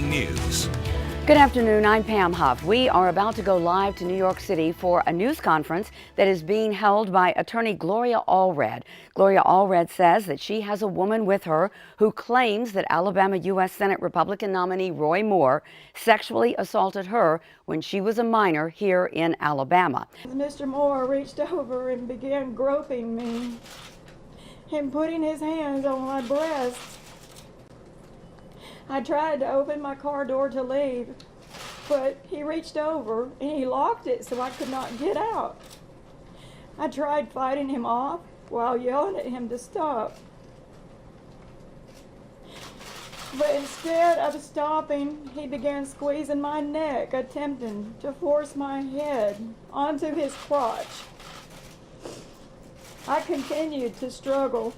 News. Good afternoon, I'm Pam Huff. We are about to go live to New York City for a news conference that is being held by attorney Gloria Allred. Gloria Allred says that she has a woman with her who claims that Alabama U.S. Senate Republican nominee Roy Moore sexually assaulted her when she was a minor here in Alabama. Mr. Moore reached over and began groping me and putting his hands on my breast. I tried to open my car door to leave, but he reached over and he locked it so I could not get out. I tried fighting him off while yelling at him to stop. But instead of stopping, he began squeezing my neck, attempting to force my head onto his crotch. I continued to struggle.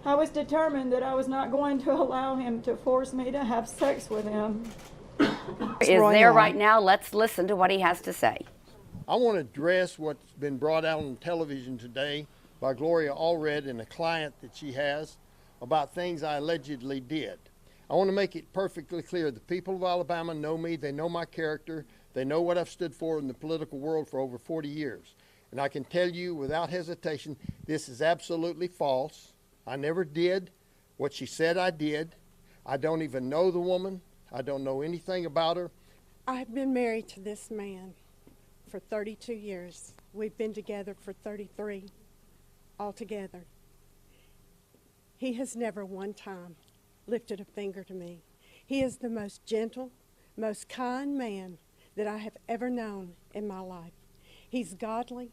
I was determined that I was not going to allow him to force me to have sex with him. Is there right now. Let's listen to what he has to say. I want to address what's been brought out on television today by Gloria Allred and a client that she has about things I allegedly did. I want to make it perfectly clear. The people of Alabama know me. They know my character. They know what I've stood for in the political world for over 40 years. And I can tell you without hesitation, this is absolutely false. I never did what she said I did. I don't even know the woman. I don't know anything about her. I've been married to this man for 32 years. We've been together for 33 altogether. He has never one time lifted a finger to me. He is the most gentle, most kind man that I have ever known in my life. He's godly,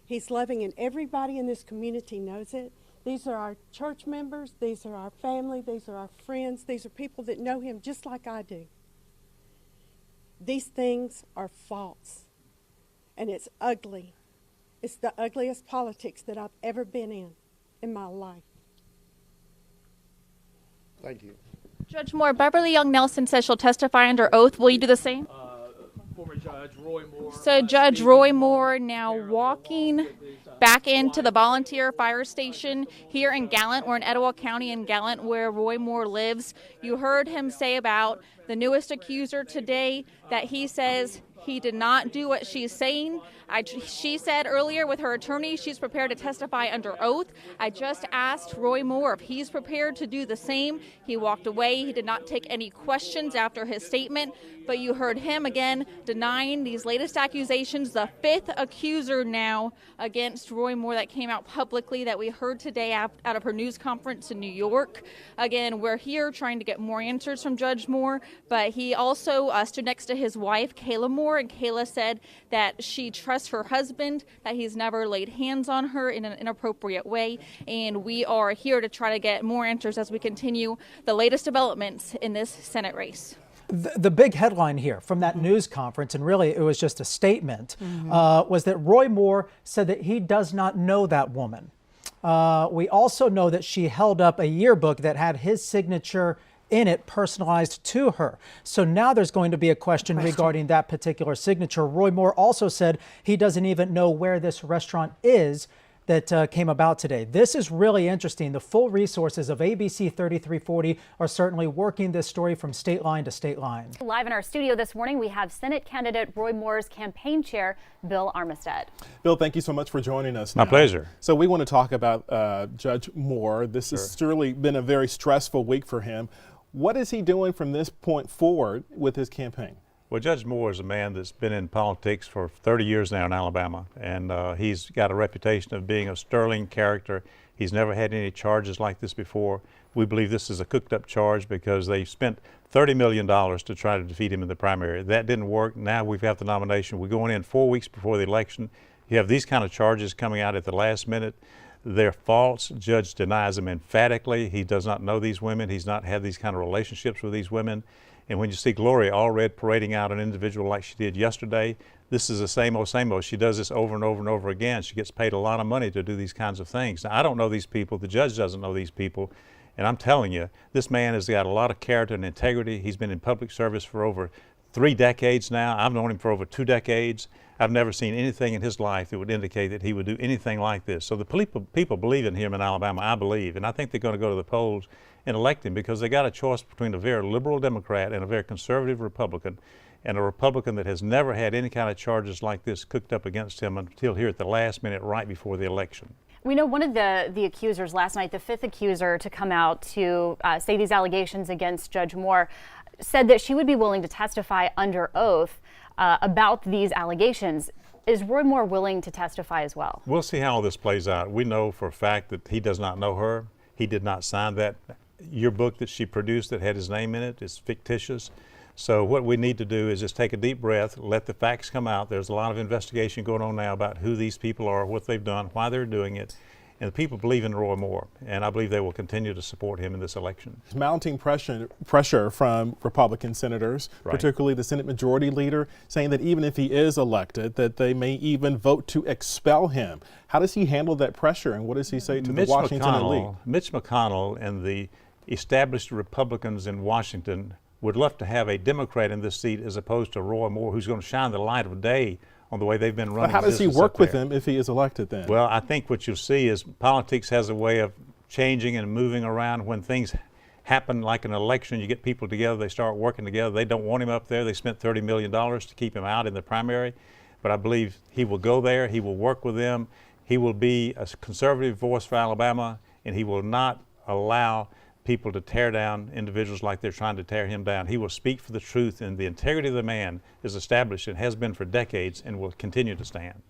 he's loving, and everybody in this community knows it. These are our church members, these are our family, these are our friends, these are people that know him just like I do. These things are false, and it's ugly. It's the ugliest politics that I've ever been in my life. Thank you. Judge Moore, Beverly Young Nelson says she'll testify under oath. Will you do the same? Former Judge Roy Moore. So Judge Roy Moore now walking back into the volunteer fire station here in Gallant. We're in Etowah County in Gallant where Roy Moore lives. You heard him say about the newest accuser today that he says he did not do what she's saying. She said earlier with her attorney she's prepared to testify under oath. I just asked Roy Moore if he's prepared to do the same. He walked away. He did not take any questions after his statement. But you heard him again denying these latest accusations, the fifth accuser now against Roy Moore that came out publicly that we heard today out of her news conference in New York. Again, we're here trying to get more answers from Judge Moore, but he also stood next to his wife, Kayla Moore, and Kayla said that she trusts her husband, that he's never laid hands on her in an inappropriate way, and we are here to try to get more answers as we continue the latest developments in this Senate race. The big headline here from that news conference, and really it was just a statement, was that Roy Moore said that he does not know that woman. We also know that she held up a yearbook that had his signature in it, personalized to her. So now there's going to be a question regarding that particular signature. Roy Moore also said he doesn't even know where this restaurant is that came about today. This is really interesting. The full resources of ABC 3340 are certainly working this story from state line to state line. Live in our studio this morning, we have Senate candidate Roy Moore's campaign chair, Bill Armistead. Bill, thank you so much for joining us. My pleasure. So we want to talk about Judge Moore. This has surely been a very stressful week for him. What is he doing from this point forward with his campaign? Well, Judge Moore is a man that's been in politics for 30 years now in Alabama, and he's got a reputation of being a sterling character. He's never had any charges like this before. We believe this is a cooked-up charge because they spent $30 million to try to defeat him in the primary. That didn't work. Now we've got the nomination. We're going in 4 weeks before the election. You have these kind of charges coming out at the last minute. They're false. Judge denies them emphatically. He does not know these women. He's not had these kind of relationships with these women. And when you see Gloria Allred parading out an individual like she did yesterday, this is the same old, same old. She does this over and over and over again. She gets paid a lot of money to do these kinds of things. Now, I don't know these people. The judge doesn't know these people. And I'm telling you, this man has got a lot of character and integrity. He's been in public service for over 3 decades now. I've known him for over 2 decades. I've never seen anything in his life that would indicate that he would do anything like this. So the people believe in him in Alabama, I believe, and I think they're going to go to the polls and elect him because they got a choice between a very liberal Democrat and a very conservative Republican, and a Republican that has never had any kind of charges like this cooked up against him until here at the last minute right before the election. We know one of the accusers last night, the fifth accuser to come out to say these allegations against Judge Moore, said that she would be willing to testify under oath about these allegations. Is Roy Moore willing to testify as well? We'll see how all this plays out. We know for a fact that he does not know her. He did not sign that yearbook that she produced that had his name in it. It's fictitious. So what we need to do is just take a deep breath, let the facts come out. There's a lot of investigation going on now about who these people are, what they've done, why they're doing it. And the people believe in Roy Moore, and I believe they will continue to support him in this election. Mounting pressure from Republican senators, particularly the Senate Majority Leader, saying that even if he is elected, that they may even vote to expel him. How does he handle that pressure, and what does he say to the Washington elite? Mitch McConnell and the established Republicans in Washington would love to have a Democrat in this seat as opposed to Roy Moore, who's going to shine the light of day on the way they've been running. But how does he work with him if he is elected then? Well, I think what you'll see is politics has a way of changing and moving around. When things happen like an election, you get people together, they start working together. They don't want him up there. They spent $30 million to keep him out in the primary. But I believe he will go there. He will work with them. He will be a conservative voice for Alabama, and he will not allow people to tear down individuals like they're trying to tear him down. He will speak for the truth, and the integrity of the man is established and has been for decades and will continue to stand.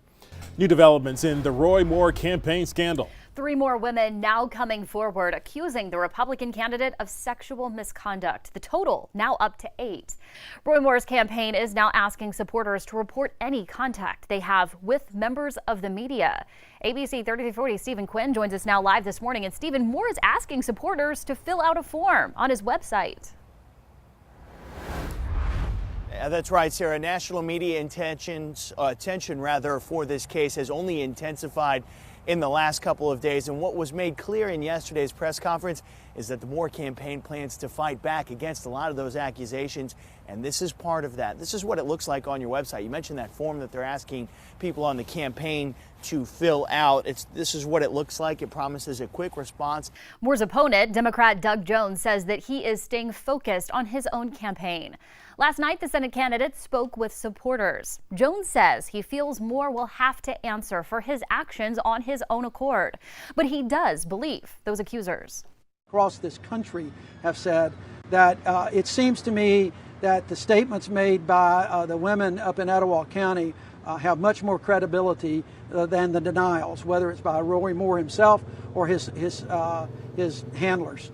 New developments in the Roy Moore campaign scandal. 3 more women now coming forward accusing the Republican candidate of sexual misconduct. The total now up to 8. Roy Moore's campaign is now asking supporters to report any contact they have with members of the media. ABC 3340 Stephen Quinn joins us now live this morning. And Stephen, Moore is asking supporters to fill out a form on his website. That's right, Sarah. National media attention for this case has only intensified in the last couple of days. And what was made clear in yesterday's press conference is that the Moore campaign plans to fight back against a lot of those accusations. And this is part of that. This is what it looks like on your website. You mentioned that form that they're asking people on the campaign to fill out. This is what it looks like. It promises a quick response. Moore's opponent, Democrat Doug Jones, says that he is staying focused on his own campaign. Last night, the Senate candidate spoke with supporters. Jones says he feels Moore will have to answer for his actions on his own accord. But he does believe those accusers across this country have said that it seems to me that the statements made by the women up in Etowah County have much more credibility than the denials, whether it's by Roy Moore himself or his handlers.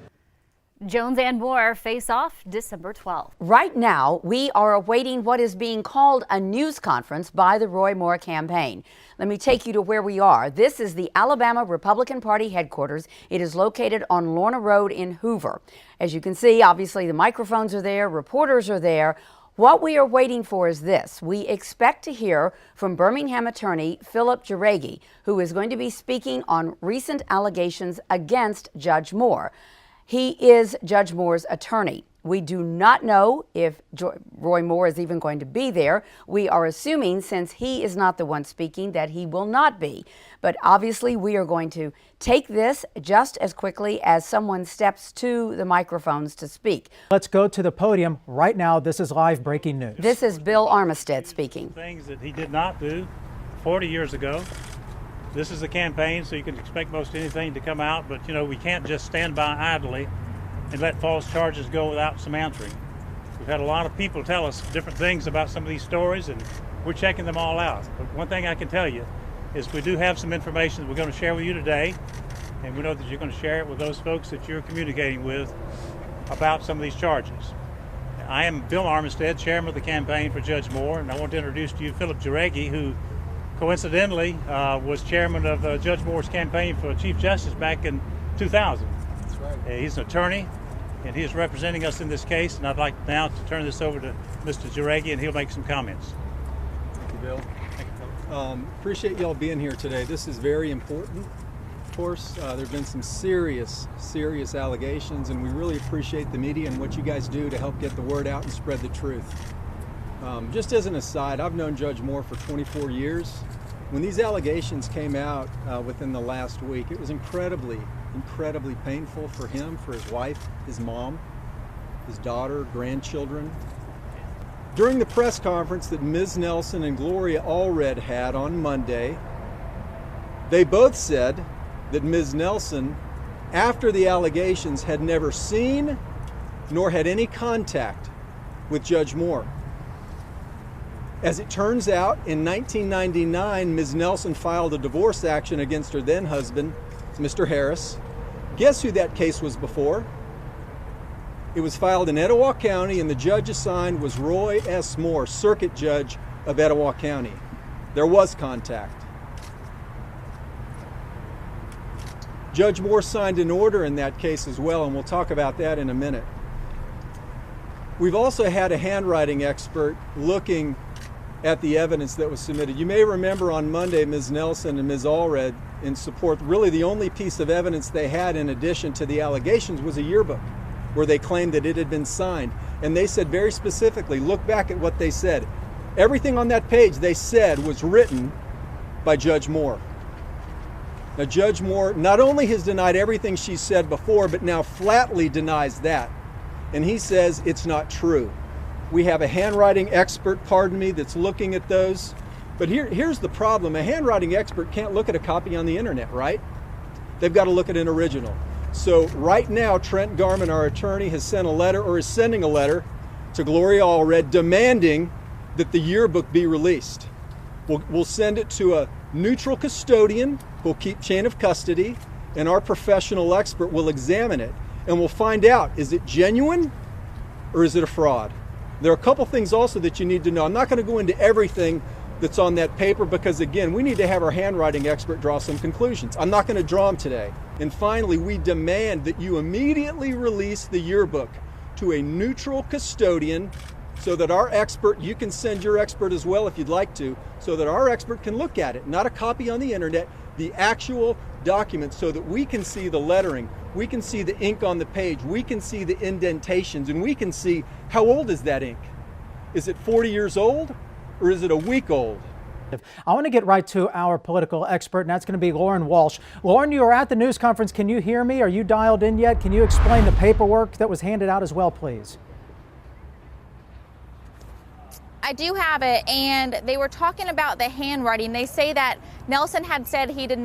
Jones and Moore face off December 12th. Right now, we are awaiting what is being called a news conference by the Roy Moore campaign. Let me take you to where we are. This is the Alabama Republican Party headquarters. It is located on Lorna Road in Hoover. As you can see, obviously the microphones are there, reporters are there. What we are waiting for is this. We expect to hear from Birmingham attorney Philip Jauregui, who is going to be speaking on recent allegations against Judge Moore. He is Judge Moore's attorney. We do not know if Roy Moore is even going to be there. We are assuming, since he is not the one speaking, that he will not be. But obviously, we are going to take this just as quickly as someone steps to the microphones to speak. Let's go to the podium right now. This is live breaking news. This is Bill Armistead speaking. Things that he did not do 40 years ago. This is a campaign, so you can expect most anything to come out, but you know, we can't just stand by idly and let false charges go without some answering. We've had a lot of people tell us different things about some of these stories, and we're checking them all out. But one thing I can tell you is we do have some information that we're going to share with you today, and we know that you're going to share it with those folks that you're communicating with about some of these charges. I am Bill Armistead, chairman of the campaign for Judge Moore, and I want to introduce to you Philip Jauregui, who coincidentally was chairman of Judge Moore's campaign for Chief Justice back in 2000. That's right. He's an attorney, and he is representing us in this case, and I'd like now to turn this over to Mr. Jauregui, and he'll make some comments. Thank you, Bill. Appreciate y'all being here today. This is very important. Of course, there have been some serious allegations, and we really appreciate the media and what you guys do to help get the word out and spread the truth. Just as an aside, I've known Judge Moore for 24 years. When these allegations came out within the last week, it was incredibly painful for him, for his wife, his mom, his daughter, grandchildren. During the press conference that Ms. Nelson and Gloria Allred had on Monday, they both said that Ms. Nelson, after the allegations, had never seen nor had any contact with Judge Moore. As it turns out, in 1999, Ms. Nelson filed a divorce action against her then husband, Mr. Harris. Guess who that case was before? It was filed in Etowah County, and the judge assigned was Roy S. Moore, Circuit Judge of Etowah County. There was contact. Judge Moore signed an order in that case as well, and we'll talk about that in a minute. We've also had a handwriting expert looking at the evidence that was submitted. You may remember on Monday, Ms. Nelson and Ms. Allred, in support, really the only piece of evidence they had in addition to the allegations was a yearbook where they claimed that it had been signed. And they said very specifically, look back at what they said. Everything on that page they said was written by Judge Moore. Now, Judge Moore not only has denied everything she said before, but now flatly denies that. And he says it's not true. We have a handwriting expert, that's looking at those. But here's the problem. A handwriting expert can't look at a copy on the internet, right? They've got to look at an original. So right now, Trent Garman, our attorney, has sent a letter, or is sending a letter to Gloria Allred demanding that the yearbook be released. We'll send it to a neutral custodian who'll keep chain of custody, and our professional expert will examine it. And we'll find out, is it genuine or is it a fraud? There are a couple things also that you need to know. I'm not going to go into everything that's on that paper because, again, we need to have our handwriting expert draw some conclusions. I'm not going to draw them today. And finally, we demand that you immediately release the yearbook to a neutral custodian so that our expert, you can send your expert as well if you'd like to, so that our expert can look at it, not a copy on the internet, the actual document, so that we can see the lettering, we can see the ink on the page, we can see the indentations, and we can see how old is that ink. Is it 40 years old or is it a week old? I want to get right to our political expert, and that's going to be Lauren Walsh. Lauren, you are at the news conference. Can you hear me? Are you dialed in yet? Can you explain the paperwork that was handed out as well, please? I do have it, and they were talking about the handwriting. They say that Nelson had said she did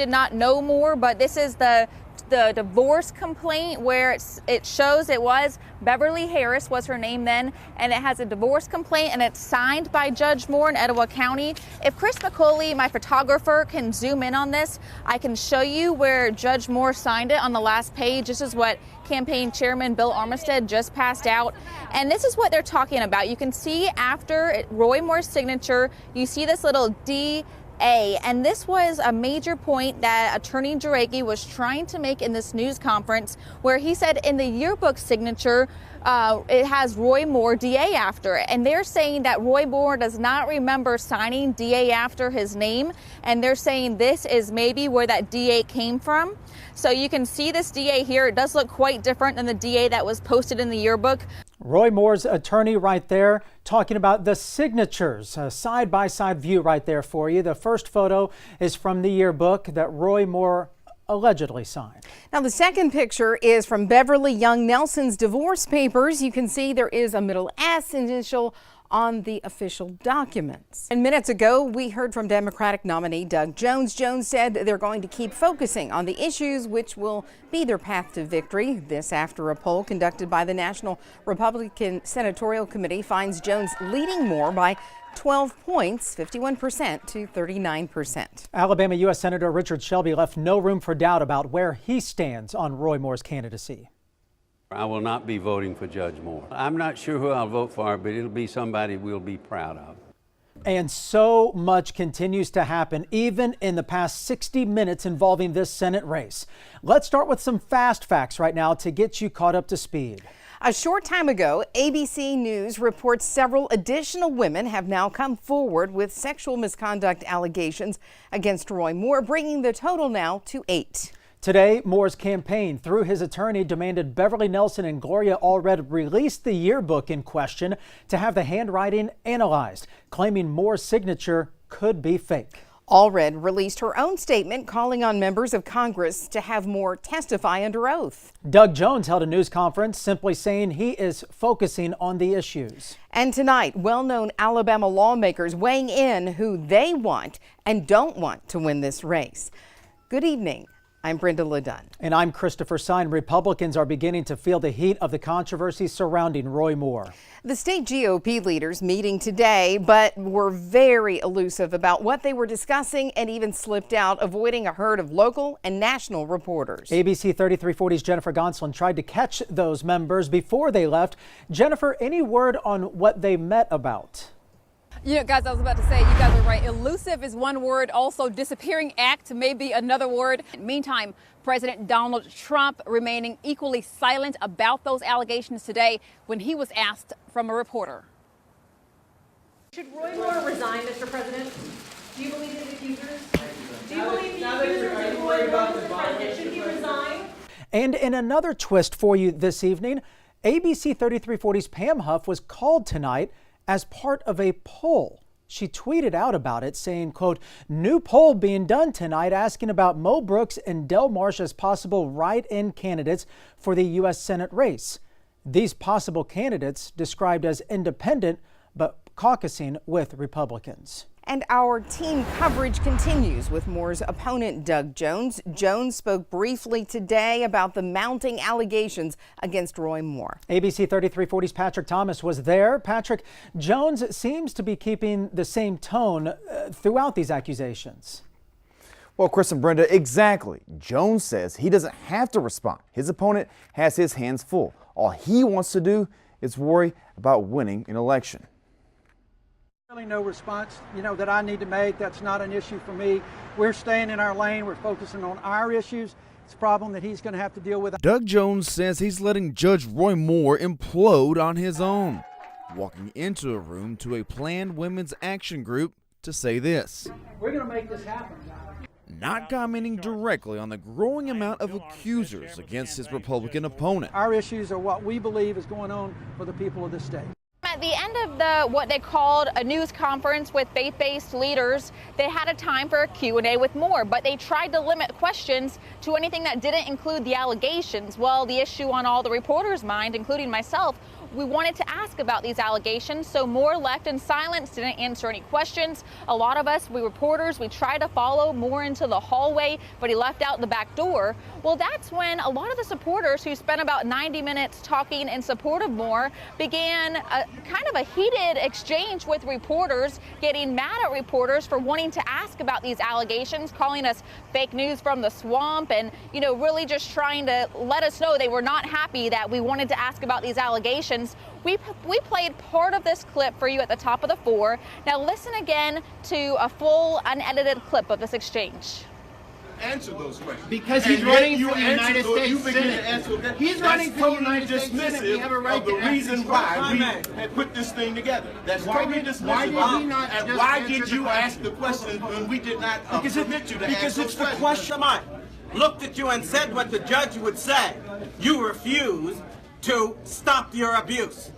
not know more, but this is the divorce complaint where it shows it was Beverly Harris was her name then, and it has a divorce complaint, and it's signed by Judge Moore in Etowah County. If Chris McCauley, my photographer, can zoom in on this, I can show you where Judge Moore signed it on the last page. This is what campaign chairman Bill Armistead just passed out, and this is what they're talking about. You can see after Roy Moore's signature, you see this little D. And this was a major point that Attorney Jarecki was trying to make in this news conference, where he said in the yearbook signature, it has Roy Moore, DA, after it. And they're saying that Roy Moore does not remember signing DA after his name. And they're saying this is maybe where that DA came from. So you can see this DA here. It does look quite different than the DA that was posted in the yearbook. Roy Moore's attorney right there talking about the signatures, a side-by-side view right there for you. The first photo is from the yearbook that Roy Moore allegedly signed. Now the second picture is from Beverly Young Nelson's divorce papers. You can see there is a middle S initial on the official documents. And minutes ago, we heard from Democratic nominee Doug Jones. Jones said they're going to keep focusing on the issues which will be their path to victory. This after a poll conducted by the National Republican Senatorial Committee finds Jones leading Moore by 12 points, 51% to 39%. Alabama U.S. Senator Richard Shelby left no room for doubt about where he stands on Roy Moore's candidacy. I will not be voting for Judge Moore. I'm not sure who I'll vote for, but it'll be somebody we'll be proud of. And so much continues to happen, even in the past 60 minutes involving this Senate race. Let's start with some fast facts right now to get you caught up to speed. A short time ago, ABC News reports several additional women have now come forward with sexual misconduct allegations against Roy Moore, bringing the total now to 8. Today, Moore's campaign, through his attorney, demanded Beverly Nelson and Gloria Allred release the yearbook in question to have the handwriting analyzed, claiming Moore's signature could be fake. Allred released her own statement calling on members of Congress to have Moore testify under oath. Doug Jones held a news conference simply saying he is focusing on the issues. And tonight, well-known Alabama lawmakers weighing in who they want and don't want to win this race. Good evening. I'm Brenda LeDunn. And I'm Christopher Sine. Republicans are beginning to feel the heat of the controversy surrounding Roy Moore. The state GOP leaders meeting today, but were very elusive about what they were discussing and even slipped out, avoiding a herd of local and national reporters. ABC 3340's Jennifer Gonsolin tried to catch those members before they left. Jennifer, any word on what they met about? You know, guys, I was about to say, you guys are right. Elusive is one word. Also, disappearing act may be another word. Meantime, President Donald Trump remaining equally silent about those allegations today when he was asked from a reporter. Should Roy Moore resign, Mr. President? Do you believe his accusers? Do you believe the accusers of Roy Moore, Mr. President? Should he resign? And in another twist for you this evening, ABC 3340's Pam Huff was called tonight as part of a poll. She tweeted out about it saying, quote, "New poll being done tonight asking about Mo Brooks and Del Marsh as possible write-in candidates for the U.S. Senate race. These possible candidates described as independent but caucusing with Republicans." And our team coverage continues with Moore's opponent, Doug Jones. Jones spoke briefly today about the mounting allegations against Roy Moore. ABC 3340's Patrick Thomas was there. Patrick, Jones seems to be keeping the same tone throughout these accusations. Well, Chris and Brenda, exactly. Jones says he doesn't have to respond. His opponent has his hands full. All he wants to do is worry about winning an election. Really no response, that I need to make. That's not an issue for me. We're staying in our lane. We're focusing on our issues. It's a problem that he's going to have to deal with. Doug Jones says he's letting Judge Roy Moore implode on his own, walking into a room to a planned women's action group to say this. We're going to make this happen. Not commenting directly on the growing amount of accusers against his Republican opponent. Our issues are what we believe is going on for the people of this state. At the end of what they called a news conference with faith-based leaders, they had a time for a Q&A with Moore, but they tried to limit questions to anything that didn't include the allegations. Well, the issue on all the reporters' mind, including myself, we wanted to ask about these allegations, so Moore left in silence, didn't answer any questions. A lot of us, we reporters, we tried to follow Moore into the hallway, but he left out the back door. Well, that's when a lot of the supporters who spent about 90 minutes talking in support of Moore began kind of a heated exchange with reporters, getting mad at reporters for wanting to ask about these allegations, calling us fake news from the swamp, and, really just trying to let us know they were not happy that we wanted to ask about these allegations. We played part of this clip for you at the top of the 4. Now listen again to a full unedited clip of this exchange. Answer those questions. Because he's running for the United States Senate. He's running for the United States Senate. We have a right to the reason why we had put this thing together. That's totally dismissive. Why did he not? And why did you ask the question when we did not permit you to ask those questions? Because it's the question. Looked at you and said what the judge would say. You refused to stop your abuse.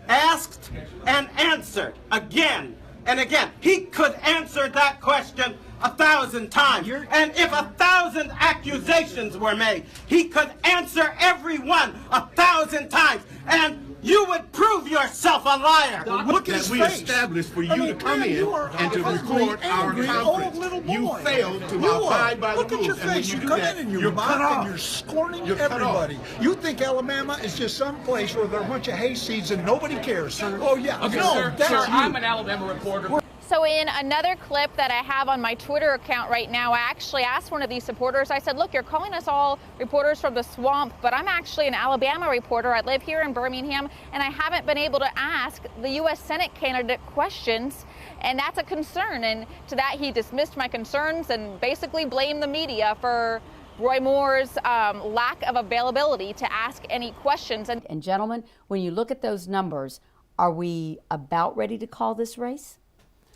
Asked and answered again and again. He could answer that question 1,000 times. And if 1,000 accusations were made, he could answer every one 1,000 times. And you would prove yourself a liar. Look at we established for you to come in and to record our conference. You failed to abide by the rules. Look at your face. You come in and you're mocking, you're scorning everybody. You think Alabama is just some place where there are a bunch of hayseeds and nobody cares, sir. Oh, yeah. Okay, no, sir, I'm an Alabama reporter. So in another clip that I have on my Twitter account right now, I actually asked one of these supporters, I said, look, you're calling us all reporters from the swamp, but I'm actually an Alabama reporter. I live here in Birmingham, and I haven't been able to ask the U.S. Senate candidate questions, and that's a concern. And to that, he dismissed my concerns and basically blamed the media for Roy Moore's lack of availability to ask any questions. And gentlemen, when you look at those numbers, are we about ready to call this race?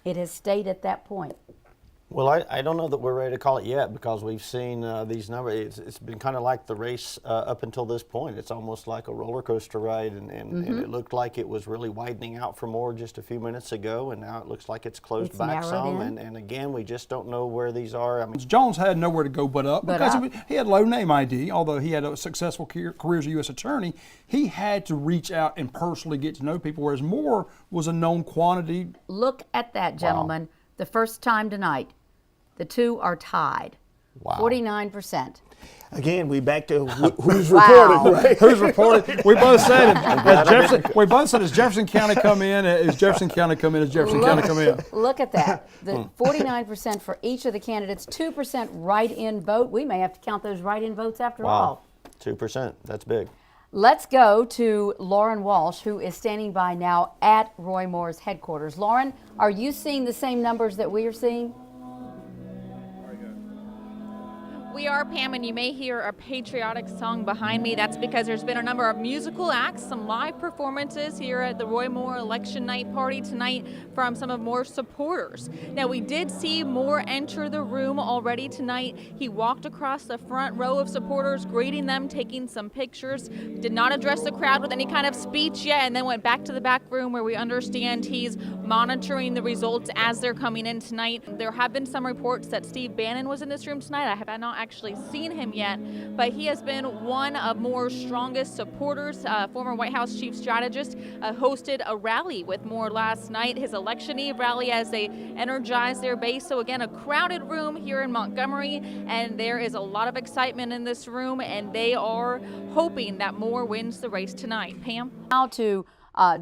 It has stayed at that point. Well, I don't know that we're ready to call it yet because we've seen these numbers. It's been kind of like the race up until this point. It's almost like a roller coaster ride, and it looked like it was really widening out for Moore just a few minutes ago, and now it looks like it's closed back some. And again, we just don't know where these are. I mean, Jones had nowhere to go but up because he had low name ID. Although he had a successful career as a U.S. attorney, he had to reach out and personally get to know people, whereas Moore was a known quantity. Look at that, gentlemen. Wow. The first time tonight, the two are tied. Wow. 49%. Again, we back to who's reporting, right? Who's reporting? We both said it. We both said, as Jefferson County come in, as Jefferson County come in, as Jefferson County come in. Look at that. The 49% for each of the candidates, 2% write-in vote. We may have to count those write-in votes after all. 2%. That's big. Let's go to Lauren Walsh, who is standing by now at Roy Moore's headquarters. Lauren, are you seeing the same numbers that we are seeing? We are, Pam, and you may hear a patriotic song behind me. That's because there's been a number of musical acts, some live performances here at the Roy Moore election night party tonight from some of Moore's supporters. Now, we did see Moore enter the room already tonight. He walked across the front row of supporters, greeting them, taking some pictures, did not address the crowd with any kind of speech yet, and then went back to the back room where we understand he's monitoring the results as they're coming in tonight. There have been some reports that Steve Bannon was in this room tonight. I have not actually seen him yet, but he has been one of Moore's strongest supporters. Former White House chief strategist hosted a rally with Moore last night, his election eve rally, as they energized their base. So again, a crowded room here in Montgomery, and there is a lot of excitement in this room, and they are hoping that Moore wins the race tonight. Pam? Now to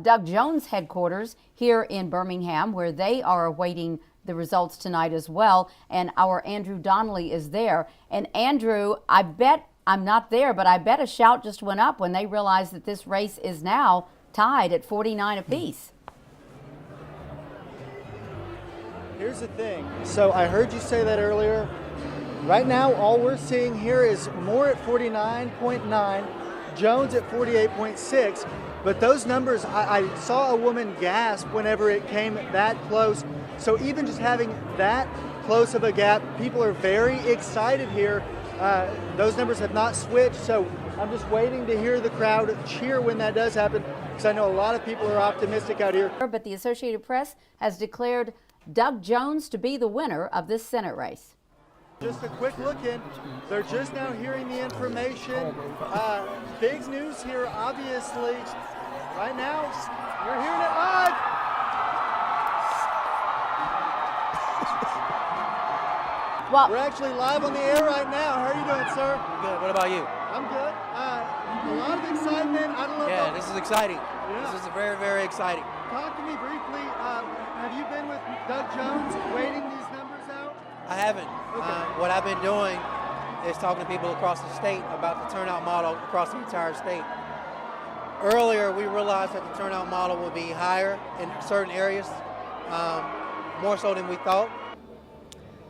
Doug Jones' headquarters here in Birmingham, where they are awaiting the results tonight as well, and our Andrew Donnelly is there. And Andrew, I bet I'm not there, but I bet a shout just went up when they realized that this race is now tied at 49 apiece. Here's the thing. So I heard you say that earlier. Right now, all we're seeing here is Moore at 49.9, Jones at 48.6. But those numbers, I saw a woman gasp whenever it came that close. So even just having that close of a gap, people are very excited here. Those numbers have not switched, so I'm just waiting to hear the crowd cheer when that does happen, because I know a lot of people are optimistic out here. But the Associated Press has declared Doug Jones to be the winner of this Senate race. Just a quick look in. They're just now hearing the information. Big news here, obviously. Right now, you're hearing it live. Well, we're actually live on the air right now. How are you doing, sir? Good. What about you? I'm good. A lot of excitement. I don't know. Yeah, this is exciting. Yeah. This is very, very exciting. Talk to me briefly. Have you been with Doug Jones waiting these numbers out? I haven't. Okay. What I've been doing is talking to people across the state about the turnout model across the entire state. Earlier, we realized that the turnout model would be higher in certain areas, more so than we thought.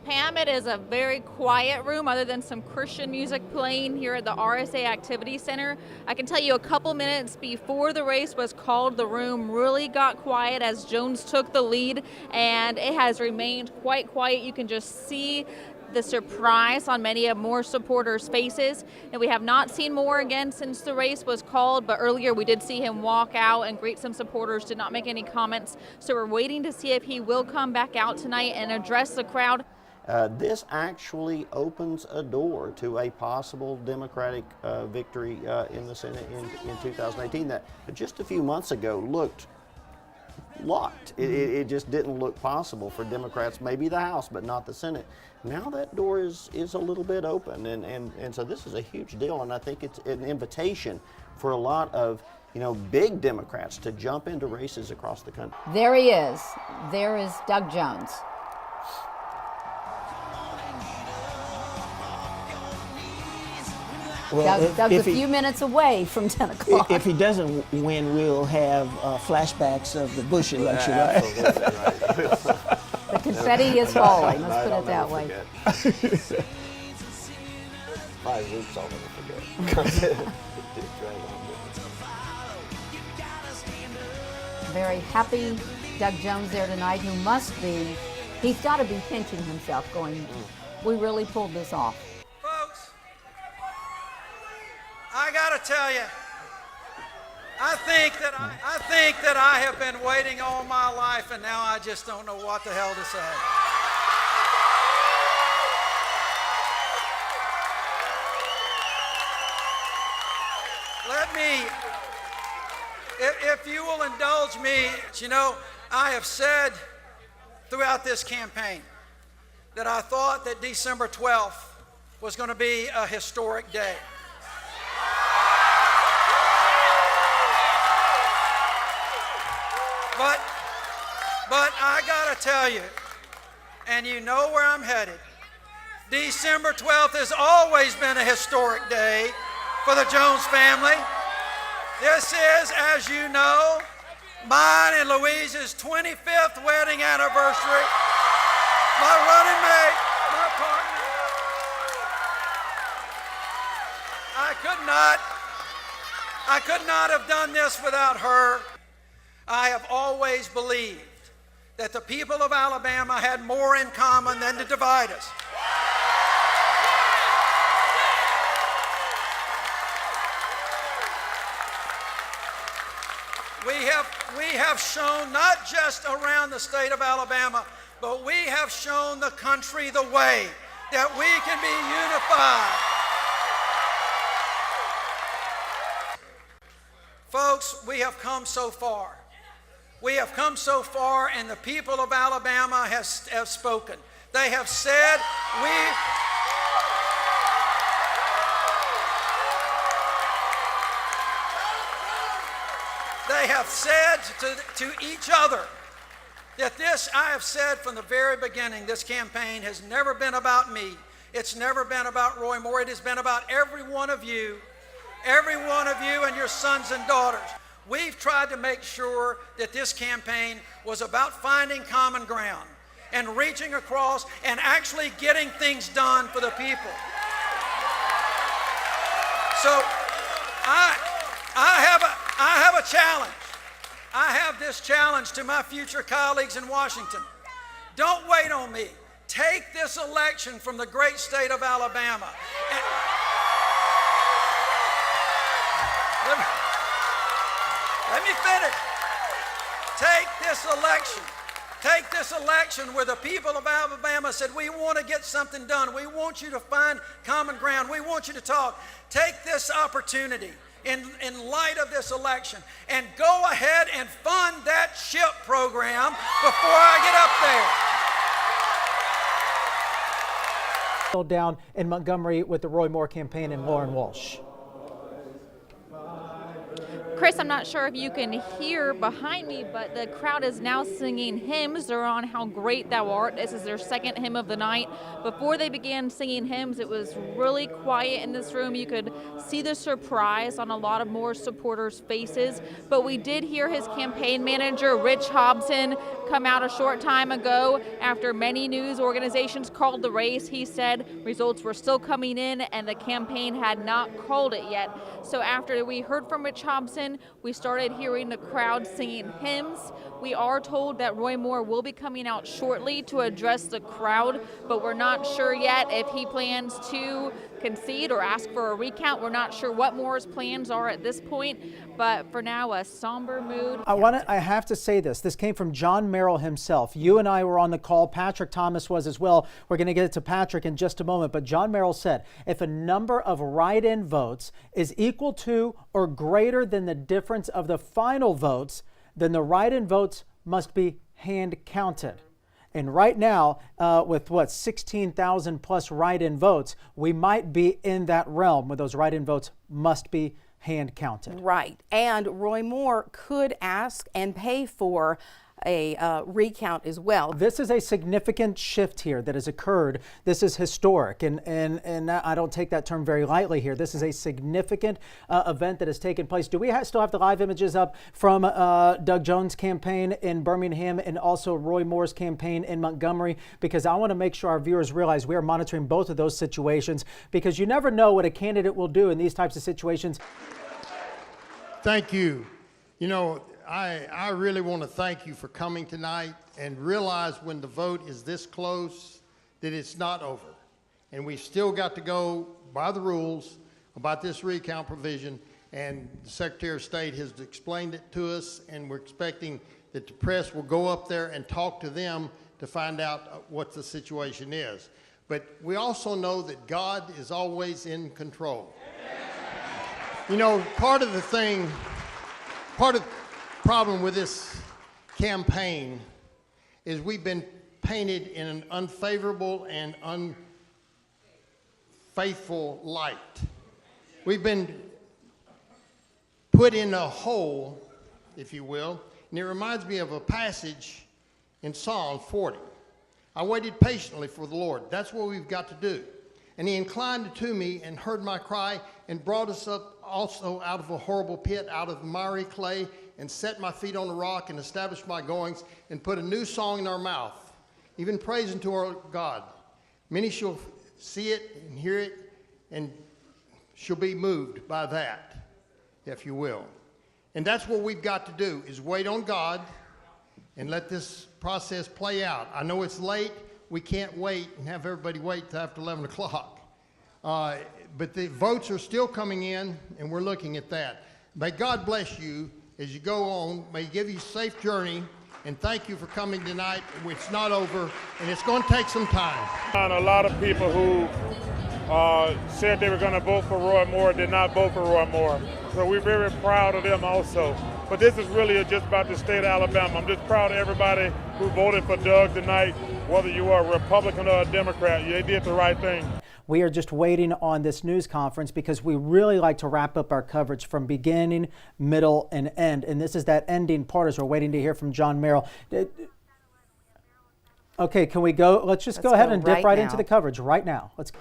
Pam, it is a very quiet room other than some Christian music playing here at the RSA Activity Center. I can tell you a couple minutes before the race was called, the room really got quiet as Jones took the lead, and it has remained quite quiet. You can just see the surprise on many of Moore's supporters' faces. And we have not seen Moore again since the race was called, but earlier we did see him walk out and greet some supporters, did not make any comments. So we're waiting to see if he will come back out tonight and address the crowd. This actually opens a door to a possible Democratic victory in the Senate in 2018 that just a few months ago looked locked. It just didn't look possible for Democrats, maybe the House, but not the Senate. Now that door is a little bit open, and so this is a huge deal, and I think it's an invitation for a lot of big Democrats to jump into races across the country. There he is. There is Doug Jones. Well, Doug's a few minutes away from 10 o'clock. If he doesn't win, we'll have flashbacks of the Bush election, right? Absolutely right. The confetti is falling, let's put it that way. 5 weeks, I'll never forget. Very happy Doug Jones there tonight, who must be He's got to be pinching himself going, we really pulled this off. Folks, I got to tell you, I think that I have been waiting all my life, and now I just don't know what the hell to say. Let me, if you will indulge me, you know, I have said throughout this campaign that I thought that December 12th was going to be a historic day. But I gotta tell you, and you know where I'm headed, December 12th has always been a historic day for the Jones family. This is, as you know, mine and Louise's 25th wedding anniversary. My running mate, my partner. I could not have done this without her. I have always believed that the people of Alabama had more in common than to divide us. We have shown not just around the state of Alabama, but we have shown the country the way that we can be unified. Folks, we have come so far. We have come so far, and the people of Alabama have spoken. They have said, they have said to each other that this, I have said from the very beginning, this campaign has never been about me. It's never been about Roy Moore. It has been about every one of you and your sons and daughters. We've tried to make sure that this campaign was about finding common ground and reaching across and actually getting things done for the people. So I have a challenge. I have this challenge to my future colleagues in Washington. Don't wait on me. Take this election from the great state of Alabama. Let me finish. Take this election where the people of Alabama said, we want to get something done. We want you to find common ground. We want you to talk. Take this opportunity in light of this election and go ahead and fund that SHIP program before I get up there. Down in Montgomery with the Roy Moore campaign and Lauren Walsh. Chris, I'm not sure if you can hear behind me, but the crowd is now singing hymns. They're on How Great Thou Art. This is their second hymn of the night. Before they began singing hymns, it was really quiet in this room. You could see the surprise on a lot of more supporters' faces. But we did hear his campaign manager, Rich Hobson, come out a short time ago after many news organizations called the race. He said results were still coming in and the campaign had not called it yet. So after we heard from Rich Hobson, we started hearing the crowd singing hymns. We are told that Roy Moore will be coming out shortly to address the crowd, but we're not sure yet if he plans to concede or ask for a recount. We're not sure what Moore's plans are at this point, but for now, a somber mood. I have to say this. This came from John Merrill himself. You and I were on the call. Patrick Thomas was as well. We're going to get to Patrick in just a moment, but John Merrill said if a number of write-in votes is equal to or greater than the difference of the final votes, then the write-in votes must be hand counted. And right now, with 16,000 plus write-in votes, we might be in that realm where those write-in votes must be hand counted. Right. And Roy Moore could ask and pay for a recount as well. This is a significant shift here that has occurred. This is historic, and I don't take that term very lightly here. This is a significant event that has taken place. Do we still have the live images up from Doug Jones' campaign in Birmingham and also Roy Moore's campaign in Montgomery? Because I want to make sure our viewers realize we are monitoring both of those situations, because you never know what a candidate will do in these types of situations. Thank you. You know, I really want to thank you for coming tonight and realize when the vote is this close that it's not over. And we've still got to go by the rules about this recount provision, and the Secretary of State has explained it to us, and we're expecting that the press will go up there and talk to them to find out what the situation is. But we also know that God is always in control. You know, part of the problem with this campaign is we've been painted in an unfavorable and unfaithful light. We've been put in a hole, if you will, and it reminds me of a passage in Psalm 40. I waited patiently for the Lord. That's what we've got to do. And he inclined to me and heard my cry and brought us up also out of a horrible pit, out of miry clay, and set my feet on the rock and established my goings and put a new song in our mouth, even praise unto our God. Many shall see it and hear it and shall be moved by that, if you will. And that's what we've got to do, is wait on God and let this process play out. I know it's late. We can't wait and have everybody wait till after 11 o'clock. But the votes are still coming in, and we're looking at that. May God bless you as you go on. May He give you a safe journey, and thank you for coming tonight. It's not over, and it's going to take some time. A lot of people who said they were going to vote for Roy Moore did not vote for Roy Moore. So we're very proud of them also. But this is really just about the state of Alabama. I'm just proud of everybody who voted for Doug tonight, whether you are a Republican or a Democrat. They did the right thing. We are just waiting on this news conference because we really like to wrap up our coverage from beginning, middle, and end. And this is that ending part as we're waiting to hear from John Merrill. Okay, can we go? Let's go ahead and dip right into the coverage right now. Let's.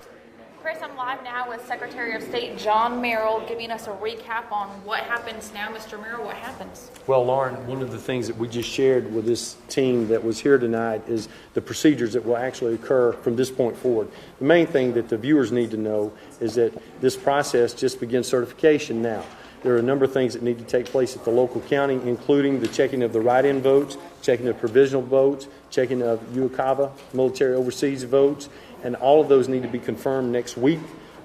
Chris, I'm live now with Secretary of State John Merrill giving us a recap on what happens now. Mr. Merrill, what happens? Well, Lauren, one of the things that we just shared with this team that was here tonight is the procedures that will actually occur from this point forward. The main thing that the viewers need to know is that this process just begins certification now. There are a number of things that need to take place at the local county, including the checking of the write-in votes, checking of provisional votes, checking of UOCAVA, military overseas votes, and all of those need to be confirmed next week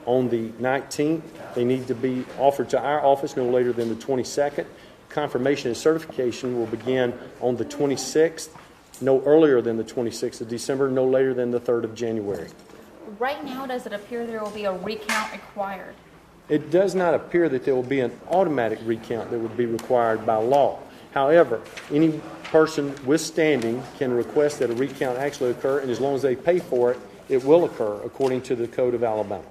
on the 19th. They need to be offered to our office no later than the 22nd. Confirmation and certification will begin on the 26th, no earlier than the 26th of December, no later than the 3rd of January. Right now, does it appear there will be a recount required? It does not appear that there will be an automatic recount that would be required by law. However, any person with standing can request that a recount actually occur, and as long as they pay for it, it will occur according to the Code of Alabama.